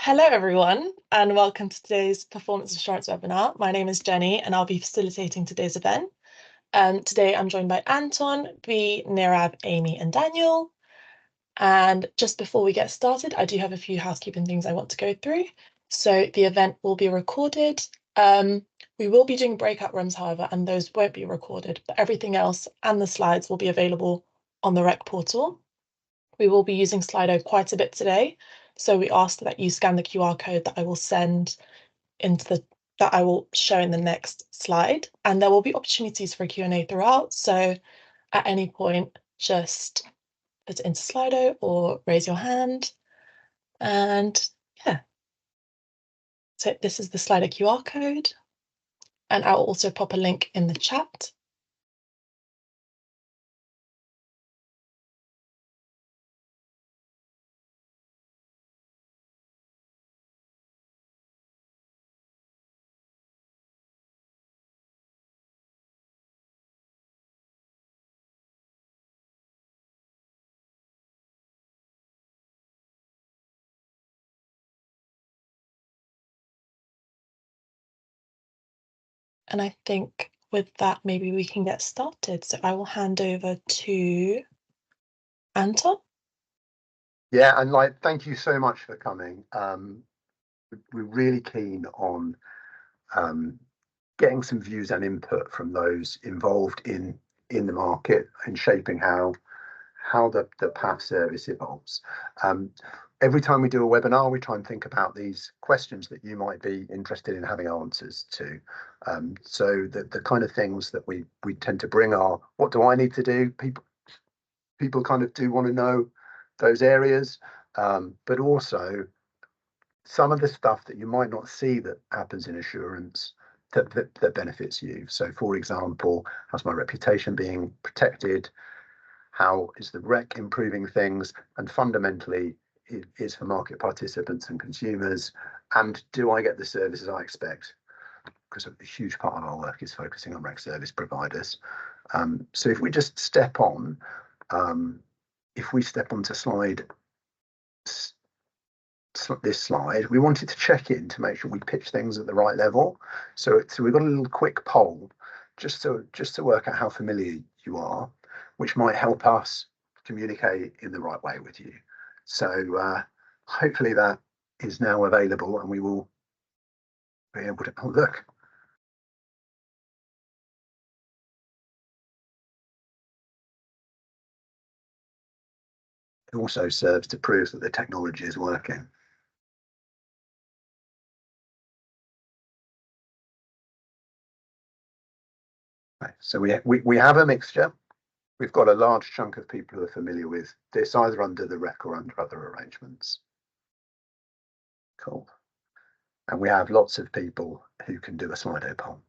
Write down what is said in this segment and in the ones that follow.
Hello, everyone, and welcome to today's performance assurance webinar. My name is Jenny, and I'll be facilitating today's event. Today, I'm joined by Anton, B, Nirav, Amy, and Daniel. And just before we get started, I do have a few housekeeping things I want to go through. So the event will be recorded. We will be doing breakout rooms, however, and those won't be recorded, but everything else and the slides will be available on the rec portal. We will be using Slido quite a bit today. So we ask that you scan the QR code that I will send that I will show in the next slide. And there will be opportunities for Q&A throughout. So at any point, just put it into Slido or raise your hand. And yeah. So this is the Slido QR code. And I'll also pop a link in the chat. And I think with that, maybe we can get started. So I will hand over to Anton. Yeah, and thank you so much for coming. We're really keen on getting some views and input from those involved in the market and shaping how the PAF service evolves. Every time we do a webinar, we try and think about these questions that you might be interested in having answers to. So the kind of things that we tend to bring are, what do I need to do? People kind of do want to know those areas, but also some of the stuff that you might not see that happens in assurance that benefits you. So, for example, how's my reputation being protected? How is the rec improving things? And fundamentally, it is for market participants and consumers. And do I get the services I expect? Because a huge part of our work is focusing on rec service providers. So if we just step on, if we step onto this slide, we wanted to check in to make sure we pitch things at the right level. So we've got a little quick poll just to work out how familiar you are, which might help us communicate in the right way with you. So hopefully that is now available, and we will be able to look. It also serves to prove that the technology is working. Right, so we have a mixture. We've got a large chunk of people who are familiar with this, either under the rec or under other arrangements. Cool. And we have lots of people who can do a Slido poll.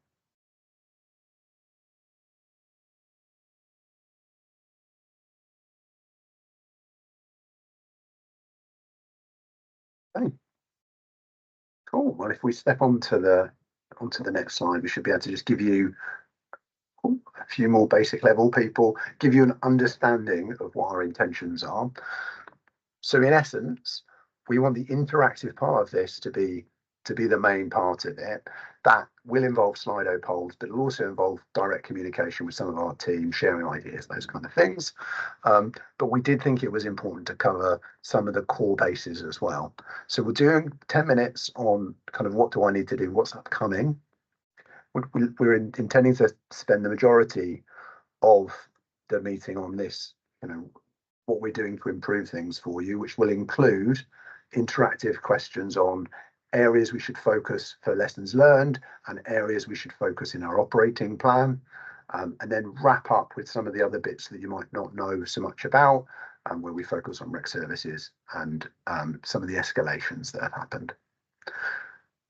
Okay. Cool. Well, if we step onto the next slide, we should be able to just give you a few more basic level people, give you an understanding of what our intentions are. So in essence, we want the interactive part of this to be the main part of it. That will involve Slido polls, but it'll also involve direct communication with some of our team, sharing ideas, those kind of things. But we did think it was important to cover some of the core bases as well. So we're doing 10 minutes on kind of what do I need to do, what's upcoming. We're intending to spend the majority of the meeting on this, what we're doing to improve things for you, which will include interactive questions on areas we should focus for lessons learned and areas we should focus in our operating plan, and then wrap up with some of the other bits that you might not know so much about, where we focus on rec services and some of the escalations that have happened.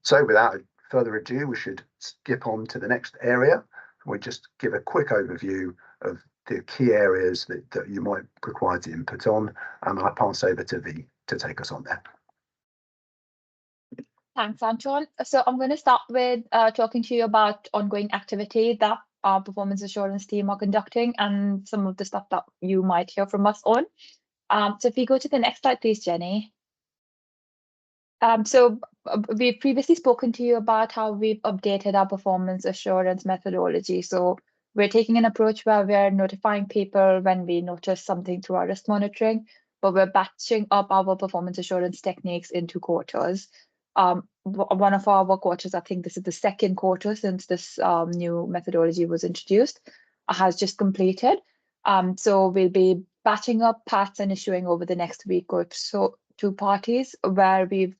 So without further ado, we should skip on to the next area. We just give a quick overview of the key areas that you might require to input on, and I'll pass over to V to take us on there. Thanks, Anton. So I'm going to start with talking to you about ongoing activity that our performance assurance team are conducting and some of the stuff that you might hear from us on. So if we go to the next slide, please, Jenny. So we've previously spoken to you about how we've updated our performance assurance methodology. So we're taking an approach where we're notifying people when we notice something through our risk monitoring, but we're batching up our performance assurance techniques into quarters. One of our quarters, I think this is the second quarter since this new methodology was introduced, has just completed. So we'll be batching up PATs and issuing over the next week or so to parties where we've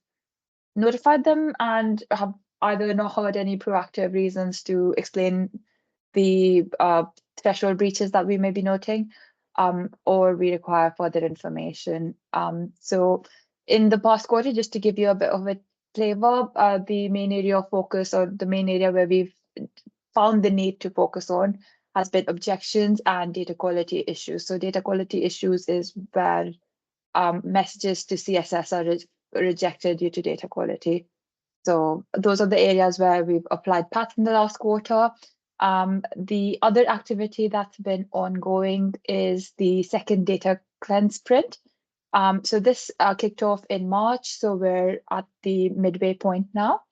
notified them and have either not heard any proactive reasons to explain the threshold breaches that we may be noting, or we require further information. So in the past quarter, just to give you a bit of a flavor, the main area of focus, or the main area where we've found the need to focus on, has been objections and data quality issues. So data quality issues is where messages to CSS are rejected due to data quality. So those are the areas where we've applied PATH in the last quarter. The other activity that's been ongoing is the second data cleanse sprint. So this kicked off in March, so we're at the midway point now.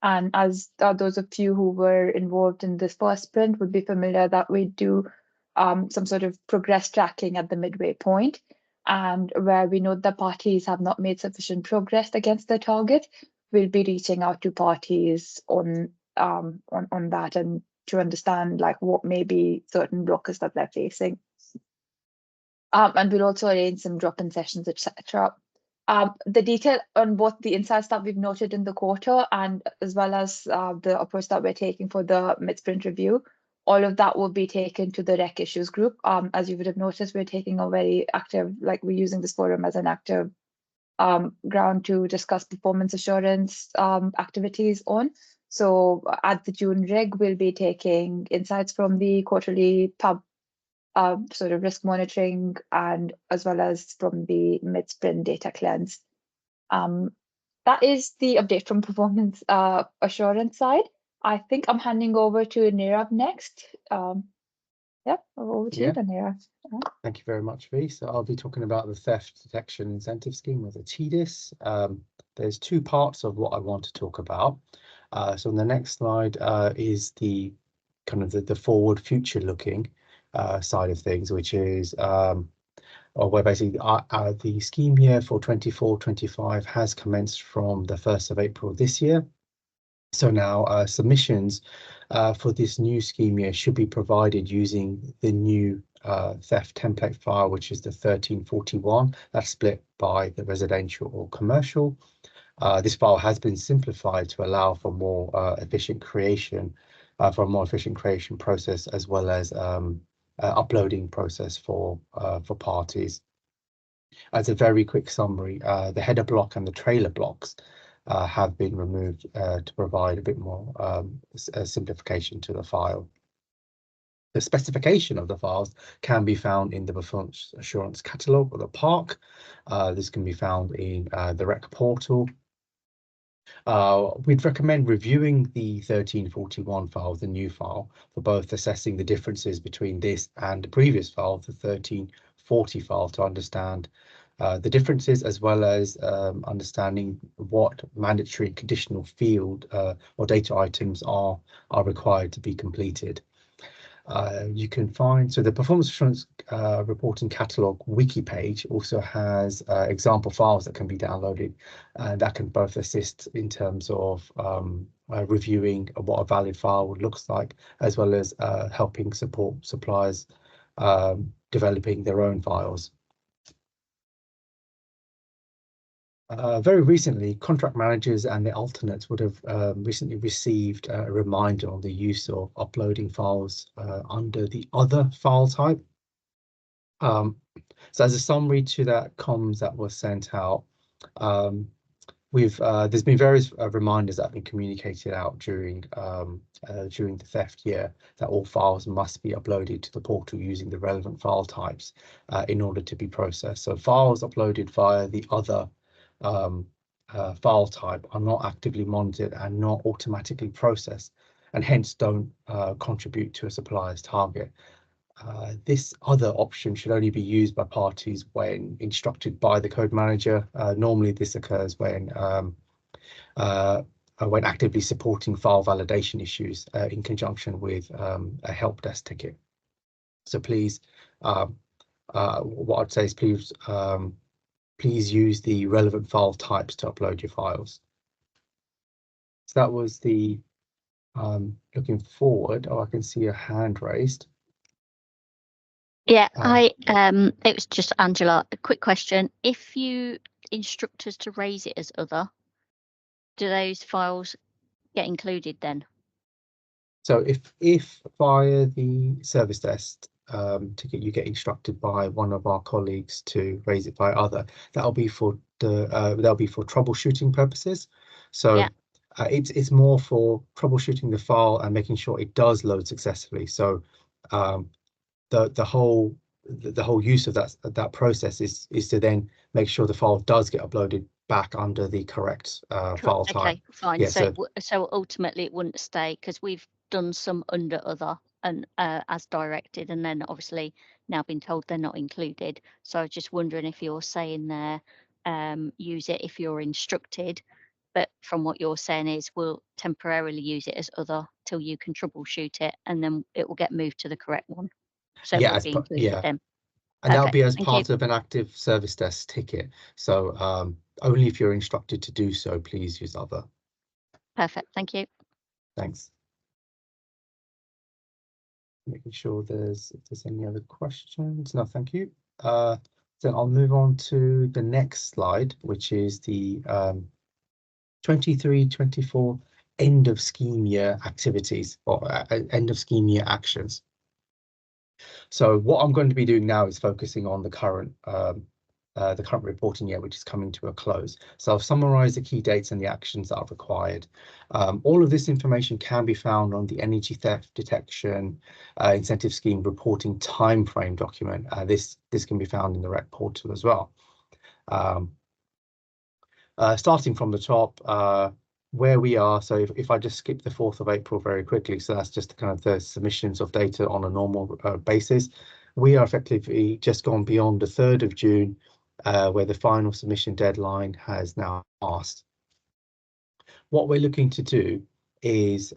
And as those of you who were involved in this first sprint would be familiar, that we do some sort of progress tracking at the midway point, and where we know the parties have not made sufficient progress against their target, we'll be reaching out to parties on that, and to understand like what may be certain blockers that they're facing. And we'll also arrange some drop-in sessions, etc. The detail on both the insights that we've noted in the quarter and as well as the approach that we're taking for the mid-sprint review, all of that will be taken to the REC issues group. As you would have noticed, we're taking a very active, like we're using this forum as an active ground to discuss performance assurance activities on. So at the June rig, we'll be taking insights from the quarterly pub sort of risk monitoring, and as well as from the mid-sprint data cleanse. That is the update from performance assurance side. I think I'm handing over to Nirav next. Yeah, over to you then, Nirav. Thank you very much, V. So I'll be talking about the Theft Detection Incentive Scheme, or the TDIS. There's two parts of what I want to talk about. So on the next slide is the kind of the forward future looking side of things, which is where basically the scheme year for 24-25 has commenced from the 1st of April this year. So now submissions for this new scheme year should be provided using the new theft template file, which is the 1341. That's split by the residential or commercial. This file has been simplified to allow for more efficient creation, for a more efficient creation process, as well as uploading process for parties. As a very quick summary, the header block and the trailer blocks have been removed to provide a bit more simplification to the file. The specification of the files can be found in the Performance Assurance Catalogue, or the PARC. This can be found in the REC portal. We'd recommend reviewing the 1341 file, the new file, for both assessing the differences between this and the previous file, the 1340 file, to understand the differences, as well as understanding what mandatory conditional field or data items are required to be completed. You can find, so the Performance Assurance Reporting Catalogue wiki page also has example files that can be downloaded, and that can both assist in terms of reviewing what a valid file looks like, as well as helping support suppliers developing their own files. Very recently, contract managers and their alternates would have recently received a reminder on the use of uploading files under the other file type. So as a summary to that comms that was sent out, there's been various reminders that have been communicated out during the theft year, that all files must be uploaded to the portal using the relevant file types in order to be processed. So files uploaded via the other file type are not actively monitored and not automatically processed, and hence don't contribute to a supplier's target. This other option should only be used by parties when instructed by the code manager. Normally this occurs when when actively supporting file validation issues in conjunction with a help desk ticket. So please, what I'd say is please use the relevant file types to upload your files. So that was the looking forward. Oh, I can see a hand raised. Yeah, it was just Angela. A quick question. If you instruct us to raise it as other, do those files get included then? So if via the service desk ticket you get instructed by one of our colleagues to raise it by other, that'll be for troubleshooting purposes. So Yeah. It's more for troubleshooting the file and making sure it does load successfully. So the whole use of that process is to then make sure the file does get uploaded back under the correct file type. Okay, fine. Yeah, so ultimately it wouldn't stay, because we've done some under other and as directed, and then obviously now been told they're not included. So I was just wondering if you're saying there, use it if you're instructed, but from what you're saying is we'll temporarily use it as other till you can troubleshoot it, and then it will get moved to the correct one. So Yeah, it would be included then. And that'll be Perfect, as thank part you. of an active service desk ticket. So only if you're instructed to do so, please use other. Perfect, thank you. Thanks. Making sure if there's any other questions. No, thank you. Then I'll move on to the next slide, which is the 23-24 end of scheme year activities, or end of scheme year actions. So what I'm going to be doing now is focusing on the current reporting year, which is coming to a close. So I've summarized the key dates and the actions that are required. All of this information can be found on the Energy Theft Detection Incentive Scheme reporting timeframe document. This can be found in the REC portal as well. Starting from the top, where we are, so if I just skip the 4th of April very quickly, so that's just kind of the submissions of data on a normal basis. We are effectively just gone beyond the 3rd of June, where the final submission deadline has now passed. What we're looking to do is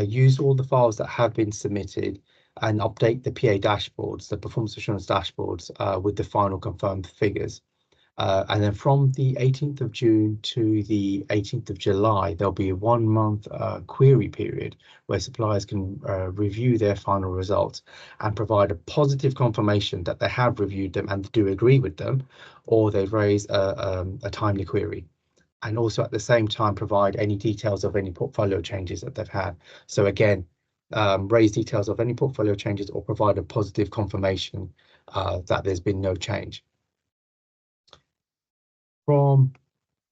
use all the files that have been submitted and update the PA dashboards, the performance assurance dashboards, with the final confirmed figures. And then from the 18th of June to the 18th of July, there'll be a 1-month query period where suppliers can review their final results and provide a positive confirmation that they have reviewed them and do agree with them, or they've raised a timely query. And also at the same time provide any details of any portfolio changes that they've had. So again, raise details of any portfolio changes or provide a positive confirmation that there's been no change. From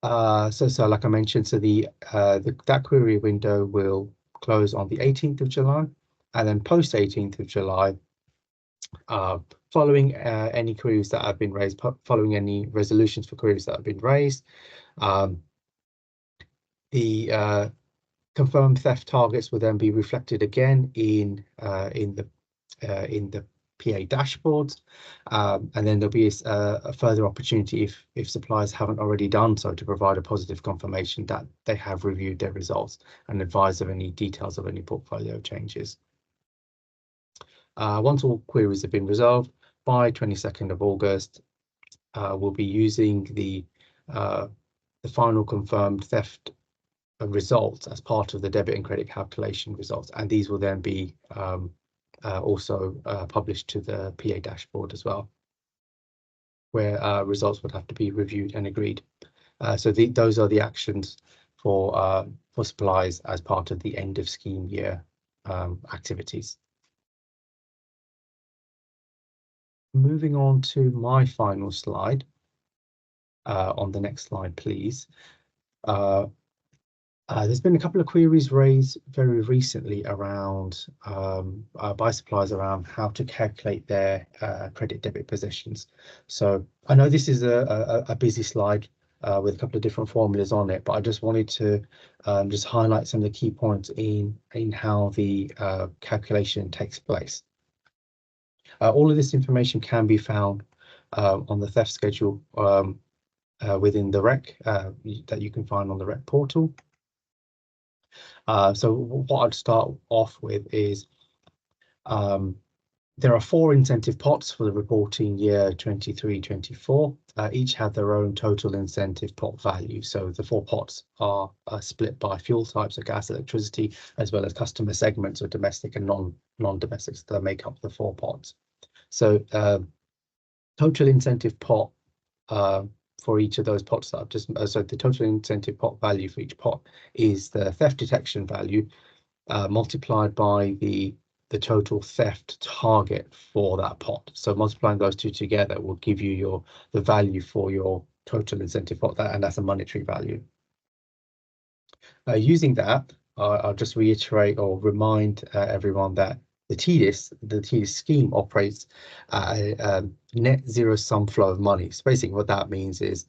so like I mentioned, so that query window will close on the 18th of July, and then post 18th of July, following any queries that have been raised, following any resolutions for queries that have been raised, the confirmed theft targets will then be reflected again in the PA dashboards, and then there'll be a further opportunity if suppliers haven't already done so to provide a positive confirmation that they have reviewed their results and advise of any details of any portfolio changes. Once all queries have been resolved by 22nd of August, we'll be using the final confirmed theft results as part of the debit and credit calculation results, and these will then be also published to the PA dashboard as well, where results would have to be reviewed and agreed. So those are the actions for supplies as part of the end of scheme year activities. Moving on to my final slide. On the next slide, please. There's been a couple of queries raised very recently around by suppliers around how to calculate their credit debit positions. So I know this is a busy slide with a couple of different formulas on it, but I just wanted to just highlight some of the key points in how the calculation takes place. All of this information can be found on the theft schedule within the REC that you can find on the REC portal. So what I'd start off with is there are 4 incentive pots for the reporting year 23-24. Each have their own total incentive pot value. So the 4 pots are split by fuel types of gas, electricity, as well as customer segments of domestic and non-domestic that make up the 4 pots. So total incentive pot for each of those pots that I've just, so the total incentive pot value for each pot is the theft detection value multiplied by the total theft target for that pot. So multiplying those two together will give you the value for your total incentive pot, and that's a monetary value. Using that, I'll just reiterate or remind everyone that the TDIS scheme operates a net zero sum flow of money. So basically what that means is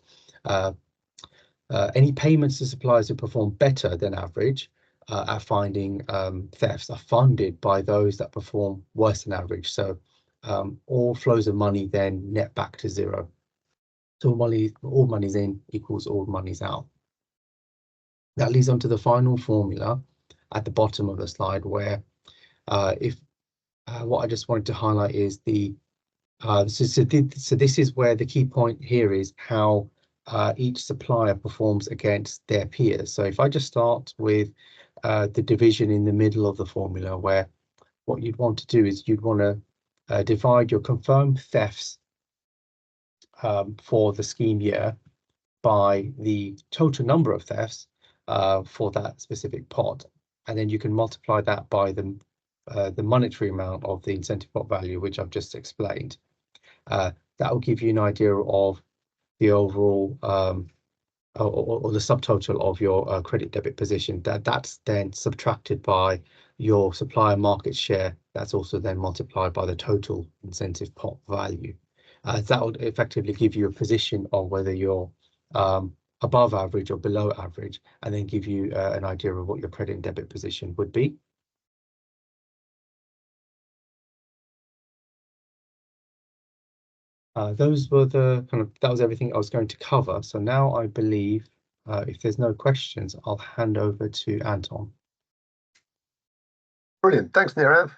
any payments to suppliers who perform better than average at finding thefts are funded by those that perform worse than average. So all flows of money then net back to zero. So all money's in equals all money's out. That leads on to the final formula at the bottom of the slide, where what I just wanted to highlight is so this is where the key point here is how each supplier performs against their peers. So if I just start with the division in the middle of the formula, where what you'd want to do is you'd want to divide your confirmed thefts for the scheme year by the total number of thefts for that specific pot, and then you can multiply that by the monetary amount of the incentive pot value, which I've just explained. That will give you an idea of the overall or the subtotal of your credit debit position. That's then subtracted by your supplier market share. That's also then multiplied by the total incentive pot value. That would effectively give you a position of whether you're above average or below average, and then give you an idea of what your credit and debit position would be. Those were that was everything I was going to cover. So now I believe if there's no questions, I'll hand over to Anton. Brilliant. Thanks, Nirav.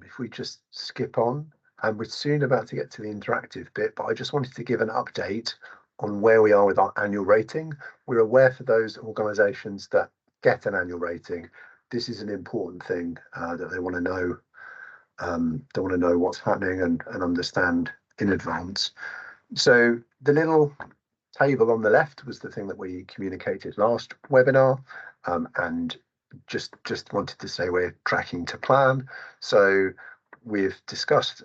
If we just skip on, and we're soon about to get to the interactive bit, but I just wanted to give an update on where we are with our annual rating. We're aware for those organisations that get an annual rating, this is an important thing that they want to know. They want to know what's happening and understand in advance. So the little table on the left was the thing that we communicated last webinar, and just wanted to say we're tracking to plan. So we've discussed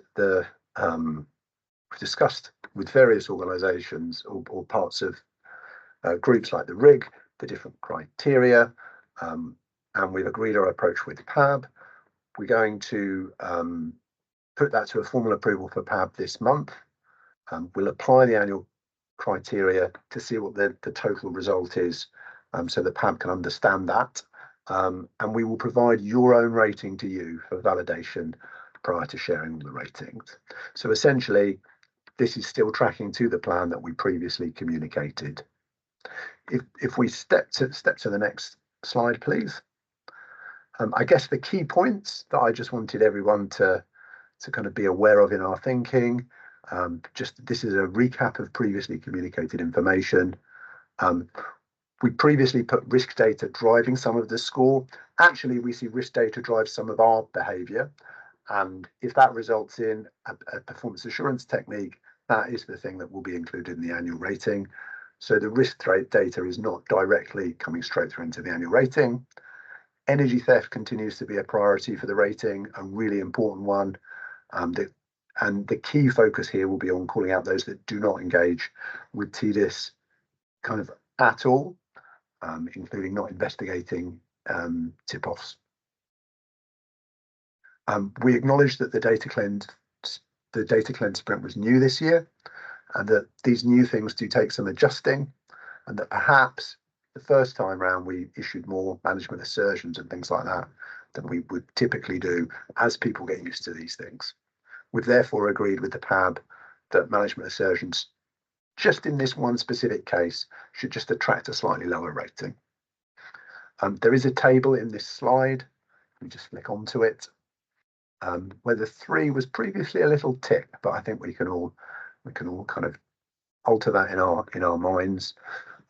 with various organisations or parts of groups like the RIG, the different criteria, and we've agreed our approach with PAB. We're going to put that to a formal approval for PAB this month. We'll apply the annual criteria to see what the total result is, so that PAB can understand that. And we will provide your own rating to you for validation prior to sharing all the ratings. So essentially, this is still tracking to the plan that we previously communicated. If we step to the next slide, please. I guess the key points that I just wanted everyone to kind of be aware of in our thinking. This is a recap of previously communicated information. We previously put risk data driving some of the score. Actually, we see risk data drive some of our behaviour. And if that results in a performance assurance technique, that is the thing that will be included in the annual rating. So the risk data is not directly coming straight through into the annual rating. Energy theft continues to be a priority for the rating, a really important one. And the key focus here will be on calling out those that do not engage with TDIS kind of at all, including not investigating tip-offs. We acknowledge that the data cleanse sprint was new this year, and that these new things do take some adjusting, and that perhaps the first time round we issued more management assertions and things like that than we would typically do as people get used to these things. We've therefore agreed with the PAB that management assertions just in this one specific case, should just attract a slightly lower rating. There is a table in this slide. We just flick onto it, where the 3 was previously a little tick, but I think we can all kind of alter that in our minds.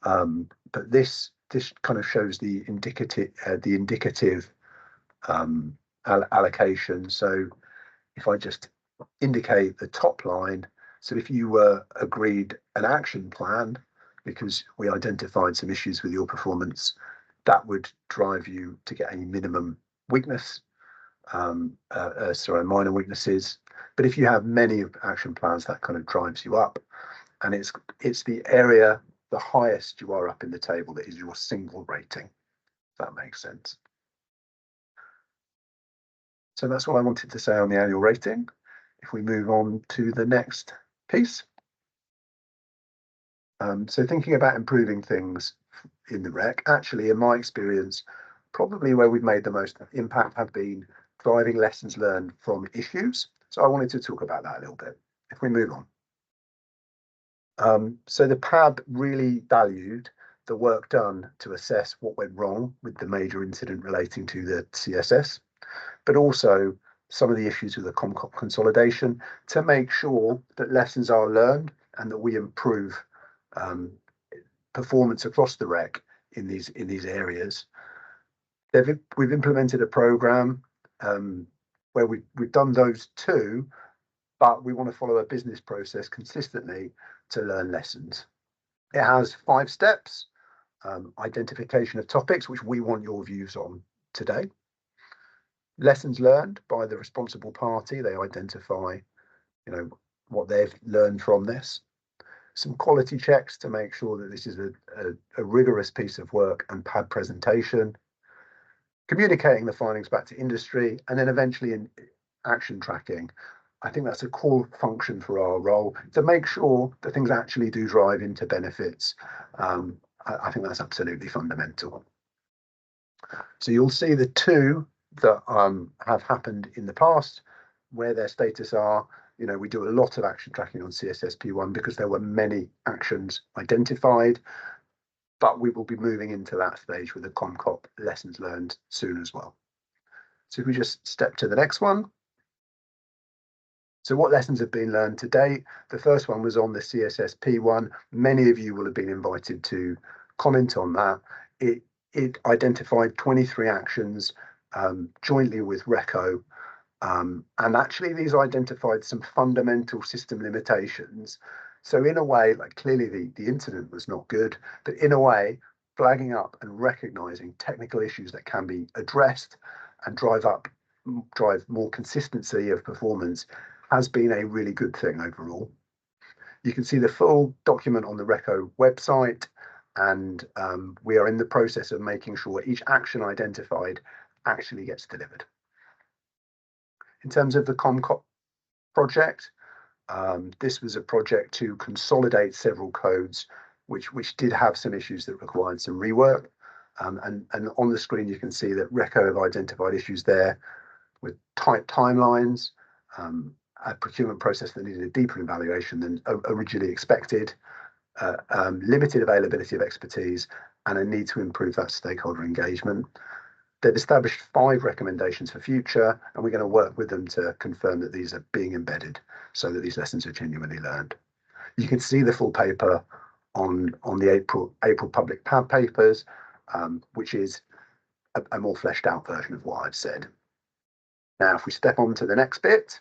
But this kind of shows the indicative allocation. So if I just indicate the top line, so if you were agreed an action plan because we identified some issues with your performance, that would drive you to get a minimum weakness, minor weaknesses. But if you have many action plans, that kind of drives you up, and it's the area the highest you are up in the table that is your single rating. If that makes sense. So that's what I wanted to say on the annual rating. If we move on to the next piece. So thinking about improving things in the rec, actually, in my experience, probably where we've made the most impact have been driving lessons learned from issues. So I wanted to talk about that a little bit. If we move on. So the PAB really valued the work done to assess what went wrong with the major incident relating to the CSS, but also some of the issues with the ComCop consolidation to make sure that lessons are learned and that we improve performance across the rec in these areas. We've implemented a program where we've done those 2, but we want to follow a business process consistently to learn lessons. It has 5 steps: identification of topics, which we want your views on today. Lessons learned by the responsible party. They identify, what they've learned from this. Some quality checks to make sure that this is a rigorous piece of work and PAB presentation. Communicating the findings back to industry, and then eventually in action tracking. I think that's a core function for our role, to make sure that things actually do drive into benefits. I think that's absolutely fundamental. So you'll see the 2 that have happened in the past, where their status are. We do a lot of action tracking on CSSP1 because there were many actions identified, but we will be moving into that stage with the ComCop lessons learned soon as well. So if we just step to the next one. So what lessons have been learned to date? The first one was on the CSSP1. Many of you will have been invited to comment on that. It identified 23 actions jointly with RECO. And actually, these identified some fundamental system limitations. So in a way, like clearly the incident was not good, but in a way, flagging up and recognizing technical issues that can be addressed and drive more consistency of performance has been a really good thing overall. You can see the full document on the RECO website, and we are in the process of making sure each action identified actually gets delivered. In terms of the ComCop project, this was a project to consolidate several codes which did have some issues that required some rework. And on the screen, you can see that RECO have identified issues there with tight timelines, a procurement process that needed a deeper evaluation than originally expected, limited availability of expertise, and a need to improve that stakeholder engagement. They've established 5 recommendations for future, and we're going to work with them to confirm that these are being embedded so that these lessons are genuinely learned. You can see the full paper on the April public PAB papers, which is a more fleshed out version of what I've said. Now, if we step on to the next bit,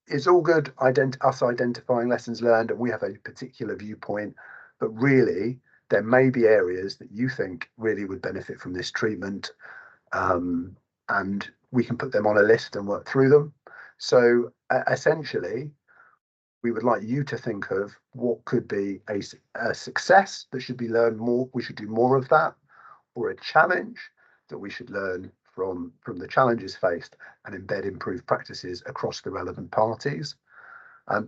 it's all good us identifying lessons learned, and we have a particular viewpoint, but really there may be areas that you think really would benefit from this treatment, and we can put them on a list and work through them. So essentially, we would like you to think of what could be a success that should be learned more. We should do more of that, or a challenge that we should learn from the challenges faced and embed improved practices across the relevant parties.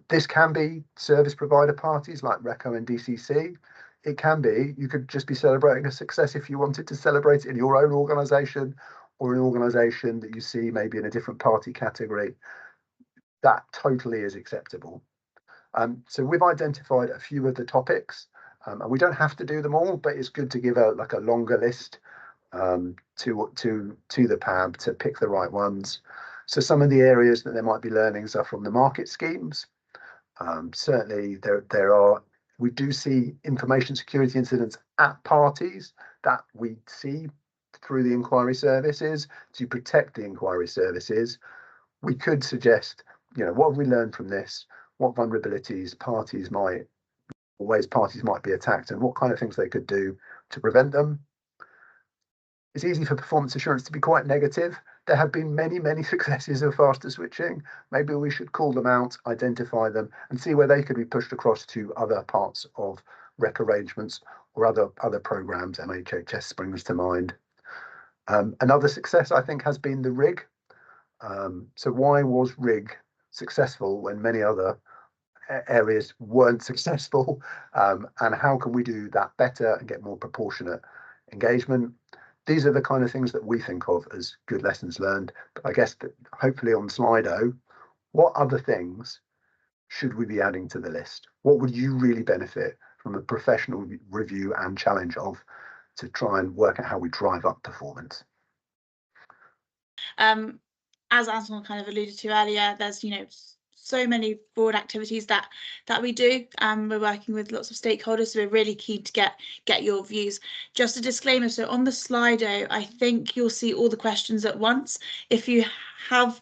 This can be service provider parties like RECO and DCC. It can be, you could just be celebrating a success if you wanted to celebrate it in your own organisation, or an organisation that you see maybe in a different party category. That totally is acceptable. So we've identified a few of the topics, and we don't have to do them all, but it's good to give a longer list to the PAB to pick the right ones. So some of the areas that there might be learnings are from the market schemes. Certainly we do see information security incidents at parties that we see through the inquiry services. To protect the inquiry services, we could suggest, what have we learned from this? What vulnerabilities ways parties might be attacked, and what kind of things they could do to prevent them. It's easy for performance assurance to be quite negative. There have been many, many successes of faster switching. Maybe we should call them out, identify them, and see where they could be pushed across to other parts of REC arrangements or other programs. MHHS springs to mind. Another success, I think, has been the RIG. So why was RIG successful when many other areas weren't successful, and how can we do that better and get more proportionate engagement? These are the kind of things that we think of as good lessons learned. But I guess that hopefully on Slido, what other things should we be adding to the list? What would you really benefit from a professional review and challenge of, to try and work out how we drive up performance? As Anton kind of alluded to earlier, there's so many broad activities that we do. We're working with lots of stakeholders, so we're really keen to get your views. Just a disclaimer, so on the Slido, I think you'll see all the questions at once. If you have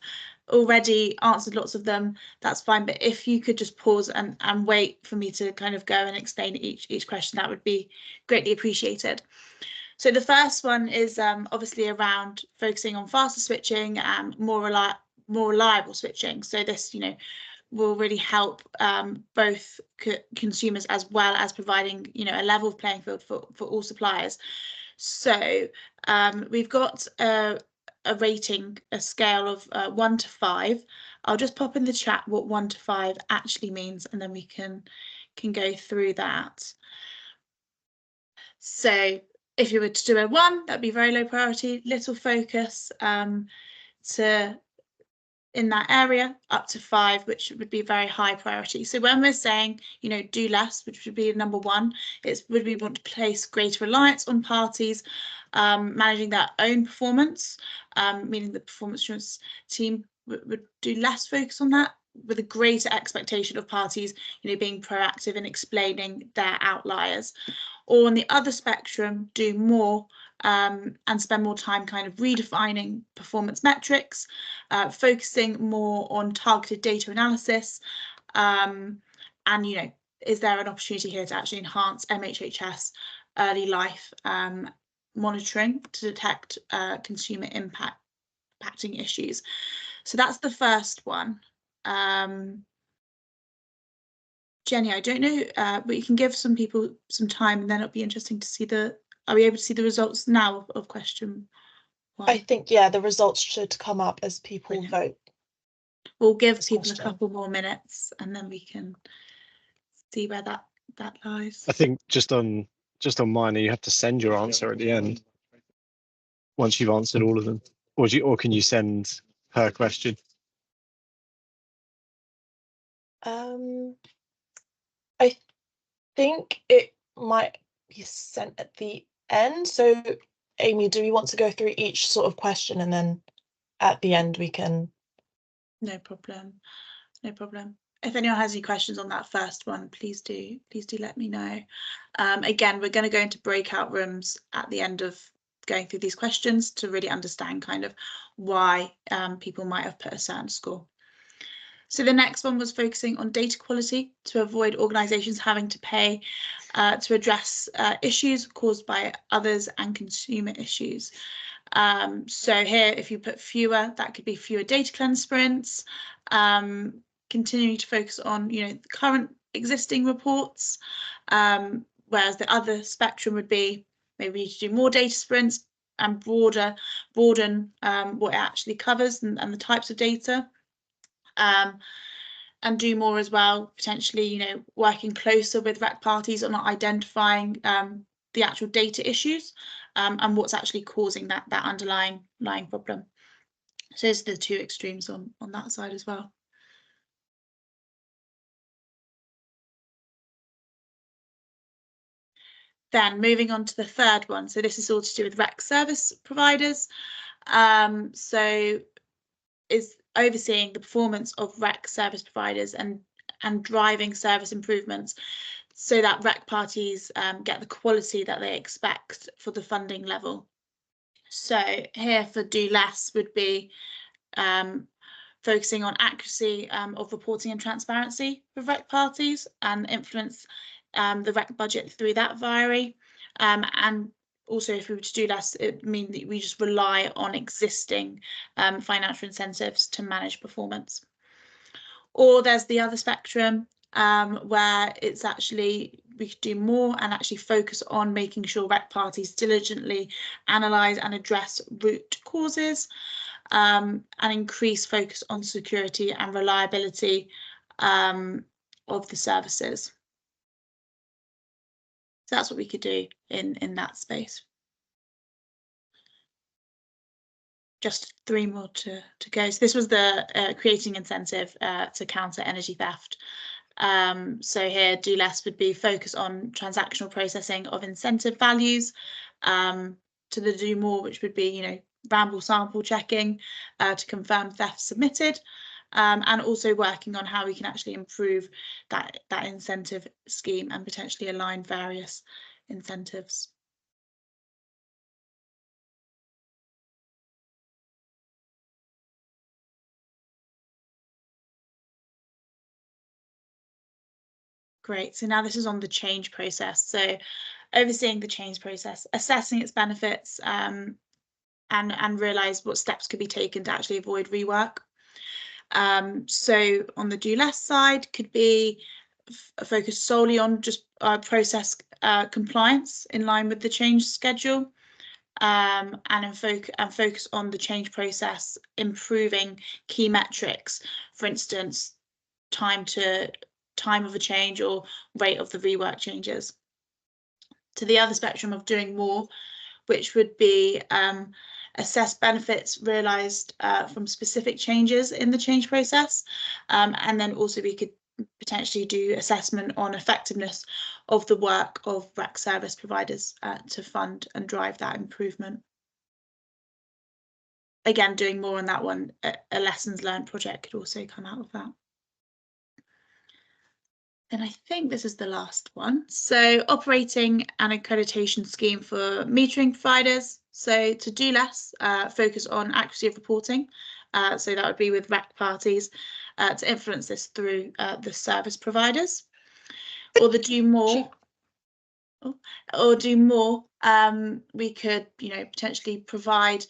already answered lots of them, that's fine, but if you could just pause and wait for me to kind of go and explain each question, that would be greatly appreciated. So the first one is obviously around focusing on faster switching and more reliable switching. So this, will really help both consumers as well as providing, a level playing field for all suppliers. So we've got a rating, a scale of 1 to 5. I'll just pop in the chat what 1 to 5 actually means, and then we can go through that. So if you were to do a 1, that'd be very low priority, little focus in that area, up to 5, which would be very high priority. So when we're saying, do less, which would be number 1, would we want to place greater reliance on parties managing their own performance, meaning the performance assurance team would do less focus on that, with a greater expectation of parties, being proactive in explaining their outliers. Or on the other spectrum, do more and spend more time kind of redefining performance metrics, focusing more on targeted data analysis, and is there an opportunity here to actually enhance MHHS early life monitoring to detect consumer impacting issues? So that's the first one. Jenny, I don't know, but you can give some people some time, and then it'll be interesting to see are we able to see the results now of question 1? I think, yeah, the results should come up as people vote. We'll give people a couple more minutes, and then we can see where that lies. I think just on mine, you have to send your answer at the end once you've answered all of them, or can you send per question? I think it might be sent at the end. So Amy, do we want to go through each sort of question, and then at the end we can? No problem. If anyone has any questions on that first one, please do let me know. Again, we're going to go into breakout rooms at the end of going through these questions to really understand kind of why people might have put a certain score. So the next one was focusing on data quality to avoid organisations having to pay to address issues caused by others and consumer issues. So here, if you put fewer, that could be fewer data cleanse sprints, continuing to focus on, the current existing reports, whereas the other spectrum would be maybe we need to do more data sprints and broaden what it actually covers and the types of data. And do more as well, potentially, working closer with REC parties on identifying the actual data issues and what's actually causing that underlying problem. So those are the two extremes on that side as well. Then moving on to the third one. So this is all to do with rec service providers. So is overseeing the performance of rec service providers and driving service improvements so that rec parties get the quality that they expect for the funding level. So here for do less would be focusing on accuracy of reporting and transparency for rec parties and influence the rec budget through that vary. And also, if we were to do less, it means that we just rely on existing financial incentives to manage performance. Or there's the other spectrum where it's actually we could do more and actually focus on making sure rec parties diligently analyse and address root causes and increase focus on security and reliability of the services. So that's what we could do in that space. Just 3 more to go. So this was the creating incentive to counter energy theft. So here do less would be focus on transactional processing of incentive values, to the do more, which would be, ramble sample checking to confirm theft submitted, and also working on how we can actually improve that incentive scheme and potentially align various incentives. Great. So now this is on the change process. So overseeing the change process, assessing its benefits, and realise what steps could be taken to actually avoid rework. So on the do less side could be focused solely on just process compliance in line with the change schedule, and focus on the change process, improving key metrics, for instance, time of a change or rate of the rework changes. To the other spectrum of doing more, which would be assess benefits realised from specific changes in the change process, and then also we could potentially do assessment on effectiveness of the work of rec service providers to fund and drive that improvement. Again, doing more on that one, a lessons learned project could also come out of that. And I think this is the last one. So operating an accreditation scheme for metering providers. So to do less, focus on accuracy of reporting. So that would be with rec parties to influence this through the service providers. Or the do more. We could, potentially provide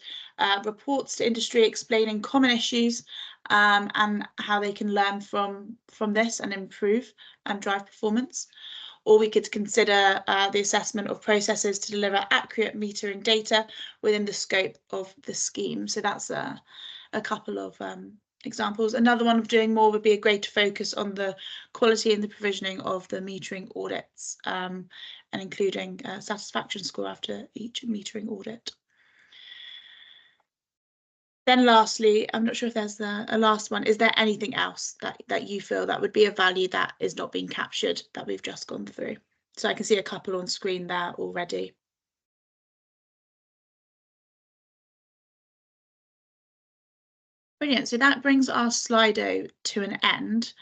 reports to industry explaining common issues and how they can learn from this and improve and drive performance. Or we could consider the assessment of processes to deliver accurate metering data within the scope of the scheme. So that's a couple of examples. Another one of doing more would be a greater focus on the quality and the provisioning of the metering audits, and including a satisfaction score after each metering audit. Then lastly, I'm not sure if there's a last one. Is there anything else that you feel that would be of value that is not being captured that we've just gone through? So I can see a couple on screen there already. Brilliant. So that brings our Slido to an end.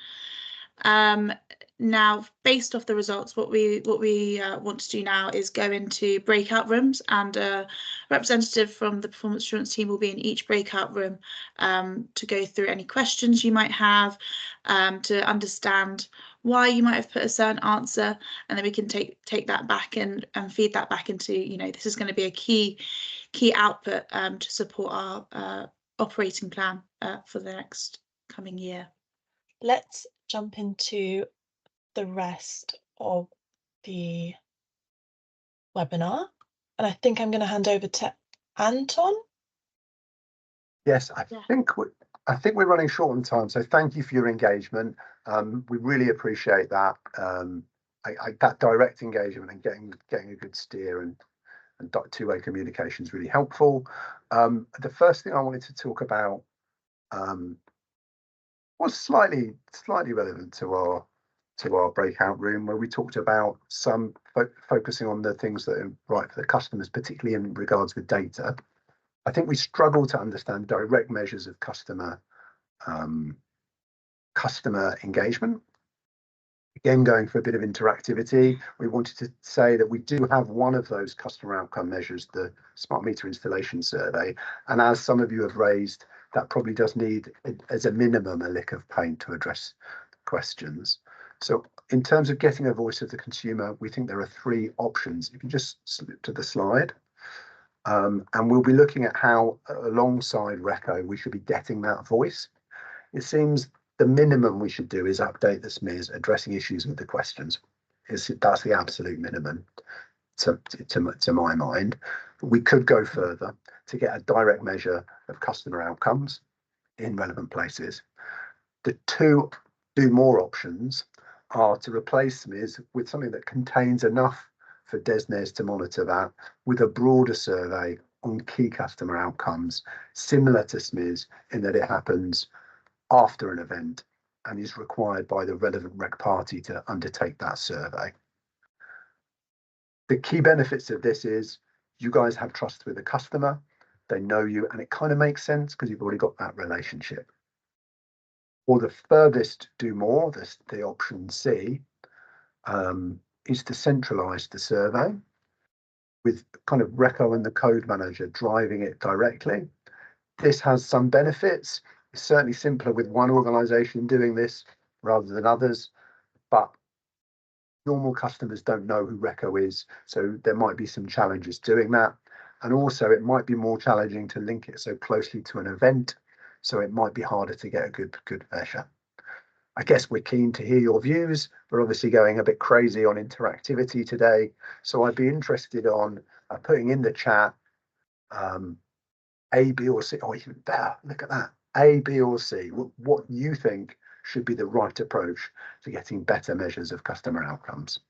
Now, based off the results, what we want to do now is go into breakout rooms, and a representative from the performance assurance team will be in each breakout room to go through any questions you might have, to understand why you might have put a certain answer, and then we can take that back and feed that back into, this is going to be a key output to support our operating plan for the next coming year. Let's jump into the rest of the webinar, and I think I'm going to hand over to Anton. Yes, I think we're running short on time, so thank you for your engagement. We really appreciate that. That direct engagement and getting a good steer and two-way communication is really helpful. The first thing I wanted to talk about was slightly relevant to to our breakout room where we talked about some focusing on the things that are right for the customers, particularly in regards with data. I think we struggle to understand direct measures of customer engagement. Again, going for a bit of interactivity, we wanted to say that we do have one of those customer outcome measures, the smart meter installation survey. And as some of you have raised, that probably does need, as a minimum, a lick of paint to address questions. So in terms of getting a voice of the consumer, we think there are 3 options. If you just slip to the slide, and we'll be looking at how, alongside Reco, we should be getting that voice. It seems the minimum we should do is update the SMEs addressing issues with the questions. That's the absolute minimum to my mind. But we could go further to get a direct measure of customer outcomes in relevant places. The 2 do more options are to replace SMEs with something that contains enough for DESNZ to monitor that, with a broader survey on key customer outcomes, similar to SMEs in that it happens after an event and is required by the relevant rec party to undertake that survey. The key benefits of this is you guys have trust with the customer, they know you, and it kind of makes sense because you've already got that relationship. Or the furthest do more, the option C, is to centralise the survey with kind of Reco and the code manager driving it directly. This has some benefits. It's certainly simpler with one organisation doing this rather than others, but normal customers don't know who Reco is, so there might be some challenges doing that. And also it might be more challenging to link it so closely to an event, so it might be harder to get a good measure. I guess we're keen to hear your views. We're obviously going a bit crazy on interactivity today, so I'd be interested on putting in the chat A, B or C. Oh, even better, look at that. A, B or C, what you think should be the right approach to getting better measures of customer outcomes.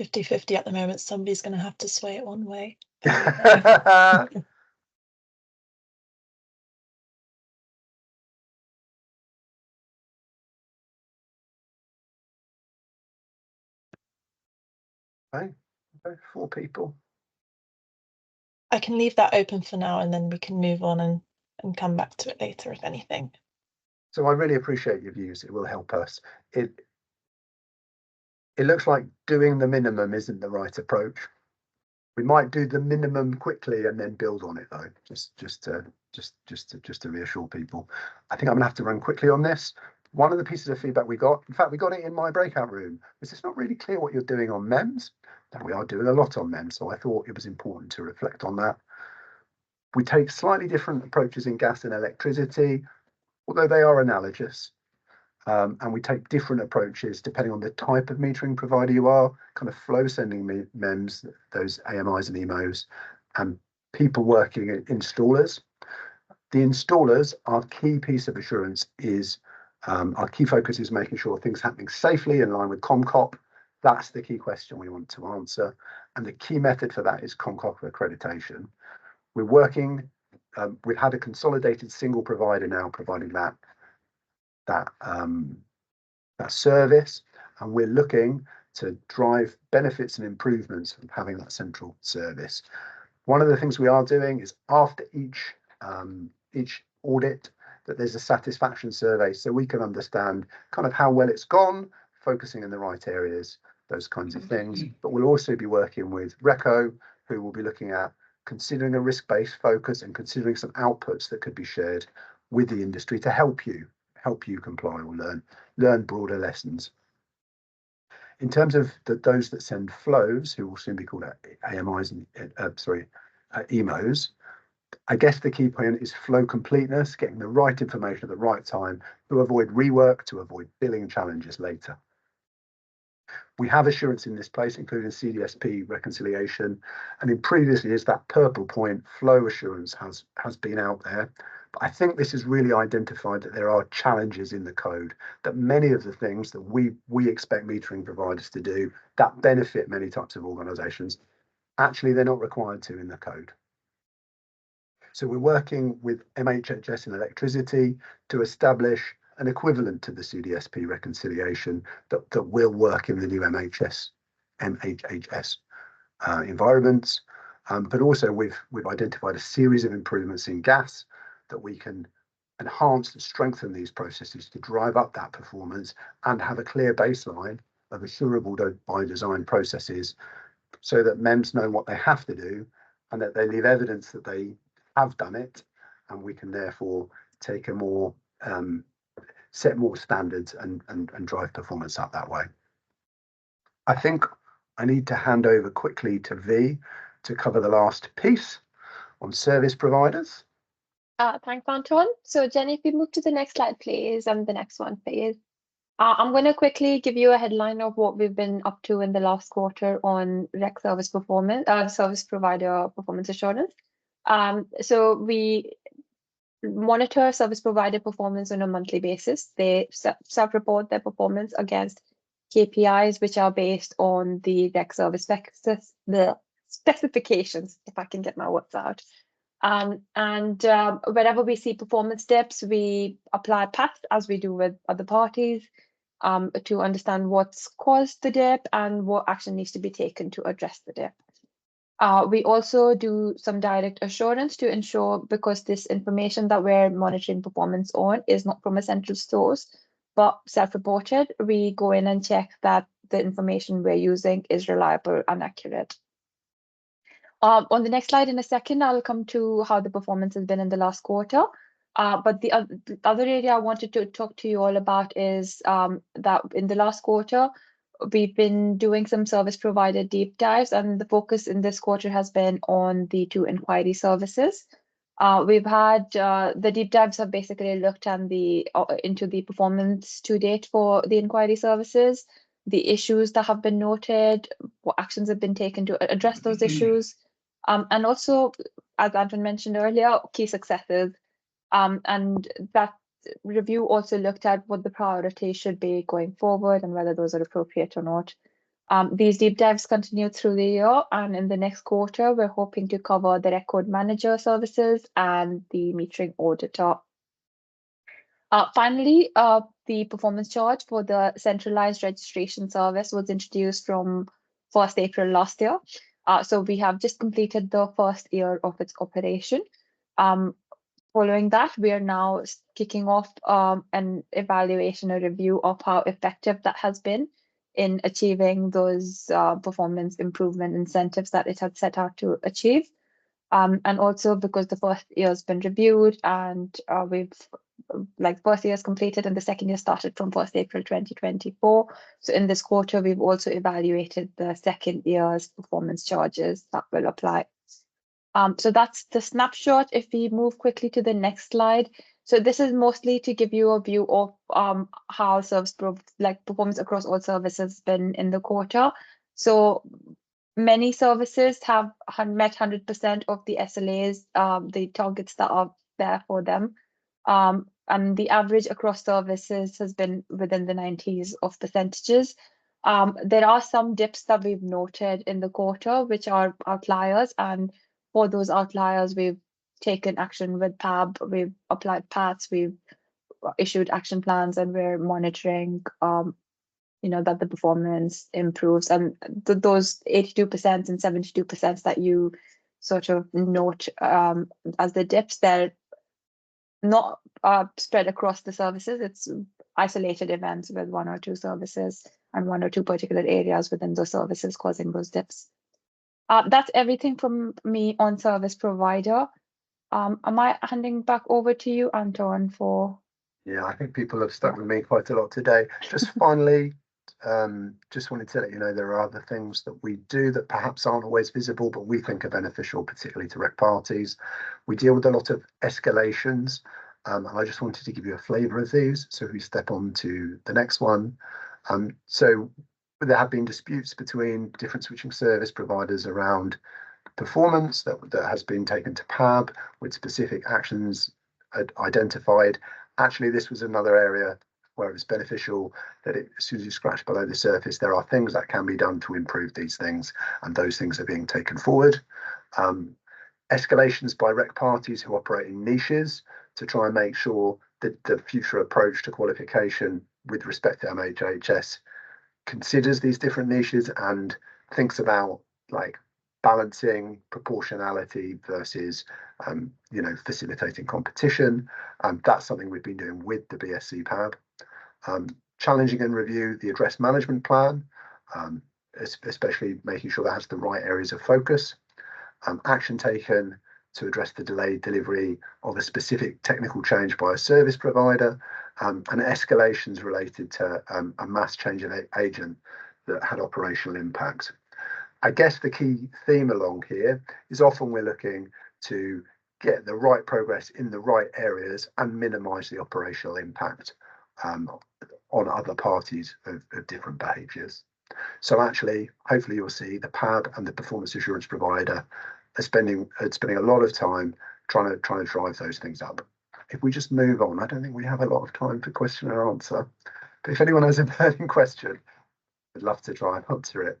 (50-50) at the moment. Somebody's going to have to sway it one way. Okay, 4 people. I can leave that open for now and then we can move on and come back to it later if anything. So I really appreciate your views. It will help us. It looks like doing the minimum isn't the right approach. We might do the minimum quickly and then build on it though, just to reassure people. I think I'm gonna have to run quickly on this. One of the pieces of feedback we got, in fact, we got it in my breakout room, is it's not really clear what you're doing on MEMS. Now we are doing a lot on MEMS, so I thought it was important to reflect on that. We take slightly different approaches in gas and electricity, although they are analogous. And we take different approaches depending on the type of metering provider you are, kind of flow sending MEMS, those AMIs and EMOs, and people working in installers. The installers, our key piece of assurance is, our key focus is making sure things happening safely in line with ComCop. That's the key question we want to answer. And the key method for that is ComCop accreditation. We're working, we've had a consolidated single provider now providing that service, and we're looking to drive benefits and improvements from having that central service. One of the things we are doing is after each audit that there's a satisfaction survey so we can understand kind of how well it's gone, focusing in the right areas, those kinds of things. But we'll also be working with Reco, who will be looking at considering a risk-based focus and considering some outputs that could be shared with the industry to help you comply or learn broader lessons. In terms of those that send flows, who will soon be called AMIs and EMOs, I guess the key point is flow completeness, getting the right information at the right time to avoid rework, to avoid billing challenges later. We have assurance in this place, including CDSP reconciliation, and in previous years that purple point, flow assurance has been out there, But I think this has really identified that there are challenges in the code, that many of the things that we expect metering providers to do that benefit many types of organisations, actually they're not required to in the code. So we're working with MHHS and electricity to establish an equivalent to the CDSP reconciliation that will work in the new MHHS environments. But also we've identified a series of improvements in gas that we can enhance and strengthen these processes to drive up that performance and have a clear baseline of assurable by design processes, so that MEMS know what they have to do and that they leave evidence that they have done it, and we can therefore take a more set more standards and drive performance up that way. I think I need to hand over quickly to V to cover the last piece on service providers. Thanks, Anton. So Jenny, if we move to the next slide, please, and the next one, please. I'm going to quickly give you a headline of what we've been up to in the last quarter on REC service performance, service provider performance assurance. So we monitor service provider performance on a monthly basis. They self-report their performance against KPIs, which are based on the REC service the specifications, if I can get my words out. Whenever we see performance dips, we apply patch as we do with other parties to understand what's caused the dip and what action needs to be taken to address the dip. We also do some direct assurance to ensure, because this information that we're monitoring performance on is not from a central source, but self-reported, we go in and check that the information we're using is reliable and accurate. On the next slide in a second, I'll come to how the performance has been in the last quarter. But the other area I wanted to talk to you all about is that in the last quarter, we've been doing some service provider deep dives, and the focus in this quarter has been on the 2 inquiry services. We've had the deep dives have basically looked at into the performance to date for the inquiry services, the issues that have been noted, what actions have been taken to address those issues, and also, as Anton mentioned earlier, key successes. And that review also looked at what the priorities should be going forward and whether those are appropriate or not. These deep dives continue through the year, and in the next quarter, we're hoping to cover the record manager services and the metering auditor. Finally, the performance charge for the centralized registration service was introduced from 1st April last year. So we have just completed the first year of its operation. Following that, we are now kicking off an evaluation, a review of how effective that has been in achieving those performance improvement incentives that it had set out to achieve. And also because the first year has been reviewed and we've first year is completed and the second year started from 1st April 2024. So in this quarter, we've also evaluated the second year's performance charges that will apply. So that's the snapshot. If we move quickly to the next slide. So this is mostly to give you a view of how performance across all services has been in the quarter. So many services have met 100% of the SLAs, the targets that are there for them. And the average across services has been within the 90s of percentages. There are some dips that we've noted in the quarter, which are outliers, and for those outliers, we've taken action with PAB, we've applied PATs, we've issued action plans, and we're monitoring, that the performance improves. And those 82% and 72% that you sort of note as the dips, they're not spread across the services. It's isolated events with 1 or 2 services and 1 or 2 particular areas within those services causing those dips. That's everything from me on service provider. Am I handing back over to you, Anton, for... Yeah, I think people have stuck with me quite a lot today. Just finally, just wanted to let you know there are other things that we do that perhaps aren't always visible, but we think are beneficial, particularly to REC parties. We deal with a lot of escalations, and I just wanted to give you a flavour of these. So if we step on to the next one. So there have been disputes between different switching service providers around performance that has been taken to PAB with specific actions had identified. Actually, this was another area where it's beneficial that as soon as you scratch below the surface, there are things that can be done to improve these things, and those things are being taken forward. Escalations by rec parties who operate in niches to try and make sure that the future approach to qualification with respect to MHHS considers these different niches and thinks about like balancing proportionality versus facilitating competition. That's something we've been doing with the BSc PAB. Challenging and review the address management plan, especially making sure that has the right areas of focus. Action taken to address the delayed delivery of a specific technical change by a service provider, and escalations related to a mass change agent that had operational impact. I guess the key theme along here is often we're looking to get the right progress in the right areas and minimise the operational impact on other parties of different behaviours. So actually, hopefully you'll see the PAB and the performance assurance provider are spending a lot of time trying to drive those things up. If we just move on, I don't think we have a lot of time for question and answer. But if anyone has a burning question, I'd love to try and answer it.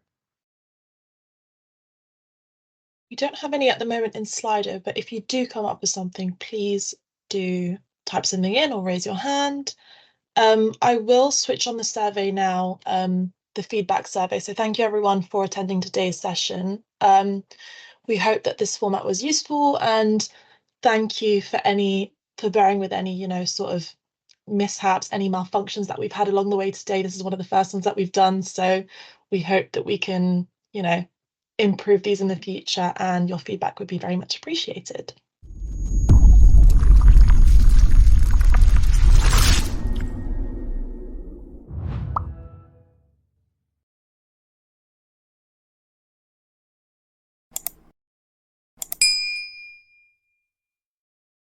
We don't have any at the moment in Slido, but if you do come up with something, please do type something in or raise your hand. I will switch on the survey now, the feedback survey. So thank you everyone for attending today's session. We hope that this format was useful, and thank you for bearing with any, sort of mishaps, any malfunctions that we've had along the way today. This is one of the first ones that we've done. So we hope that we can, improve these in the future, and your feedback would be very much appreciated.